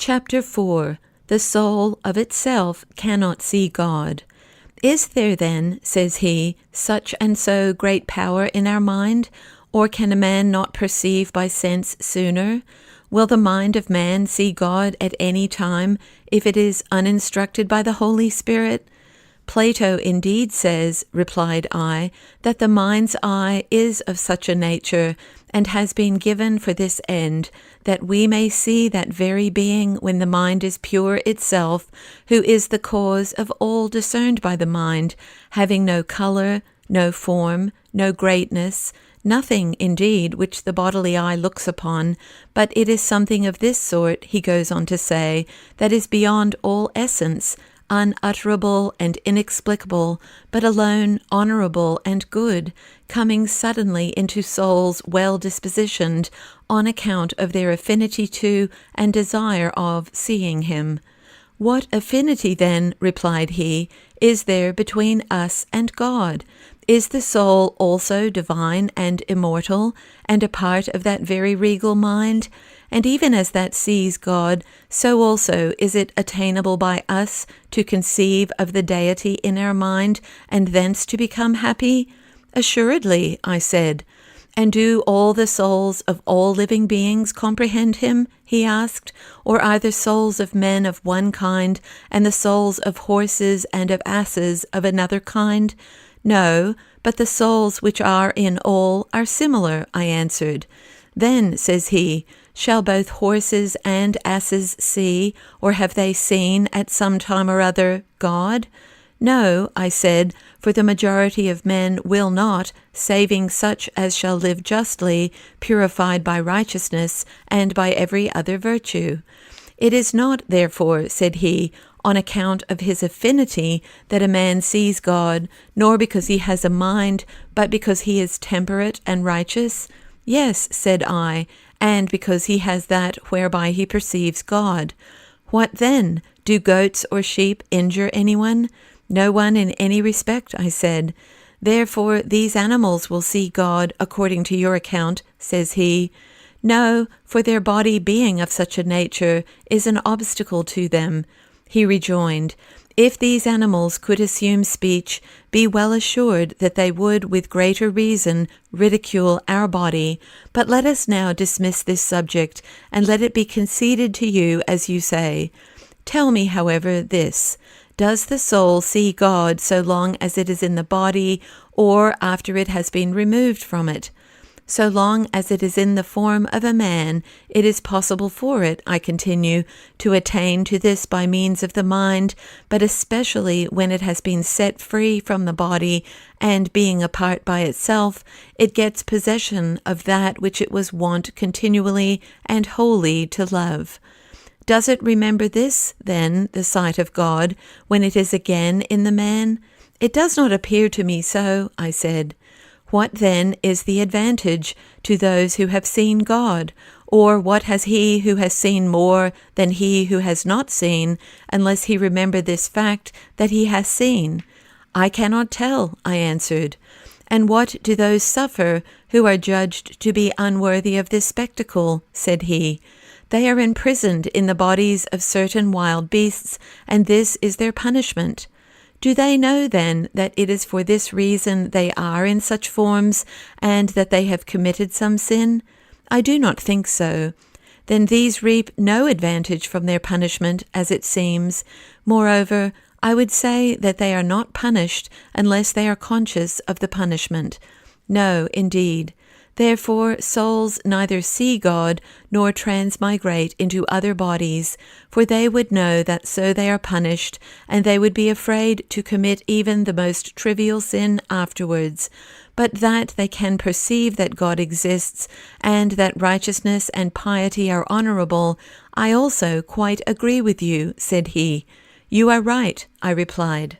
Chapter 4. The soul of itself cannot see God. Is there then, says he, such and so great power in our mind, or can a man not perceive by sense sooner? Will the mind of man see God at any time, if it is uninstructed by the Holy Spirit? Plato indeed says, replied I, that the mind's eye is of such a nature, and has been given for this end, that we may see that very being when the mind is pure itself, who is the cause of all discerned by the mind, having no colour, no form, no greatness, nothing, indeed, which the bodily eye looks upon, but it is something of this sort, he goes on to say, that is beyond all essence, unutterable and inexplicable, but alone honourable and good, coming suddenly into souls well dispositioned, on account of their affinity to and desire of seeing him. What affinity then, replied he, is there between us and God? Is the soul also divine and immortal, and a part of that very regal mind? And even as that sees God, so also is it attainable by us to conceive of the deity in our mind, and thence to become happy? Assuredly, I said. And do all the souls of all living beings comprehend him? He asked. Or are the souls of men of one kind, and the souls of horses and of asses of another kind? No, but the souls which are in all are similar, I answered. Then, says he, shall both horses and asses see, or have they seen at some time or other God? No, I said, for the majority of men will not, saving such as shall live justly, purified by righteousness, and by every other virtue. It is not, therefore, said he, on account of his affinity that a man sees God, nor because he has a mind, but because he is temperate and righteous? Yes, said I, and because he has that whereby he perceives God. What then? Do goats or sheep injure anyone? No one in any respect, I said. Therefore these animals will see God according to your account, says he. No, for their body being of such a nature is an obstacle to them. He rejoined, if these animals could assume speech, be well assured that they would with greater reason ridicule our body. But let us now dismiss this subject, and let it be conceded to you as you say. Tell me, however, this. Does the soul see God so long as it is in the body, or after it has been removed from it? So long as it is in the form of a man, it is possible for it, I continue, to attain to this by means of the mind, but especially when it has been set free from the body, and being apart by itself, it gets possession of that which it was wont continually and wholly to love. Does it remember this, then, the sight of God, when it is again in the man? It does not appear to me so, I said. What then is the advantage to those who have seen God? Or what has he who has seen more than he who has not seen, unless he remember this fact that he has seen? I cannot tell, I answered. And what do those suffer who are judged to be unworthy of this spectacle? Said he. They are imprisoned in the bodies of certain wild beasts, and this is their punishment. Do they know, then, that it is for this reason they are in such forms, and that they have committed some sin? I do not think so. Then these reap no advantage from their punishment, as it seems. Moreover, I would say that they are not punished unless they are conscious of the punishment. No, indeed. Therefore souls neither see God nor transmigrate into other bodies, for they would know that so they are punished, and they would be afraid to commit even the most trivial sin afterwards. But that they can perceive that God exists, and that righteousness and piety are honourable, I also quite agree with you, said he. You are right, I replied.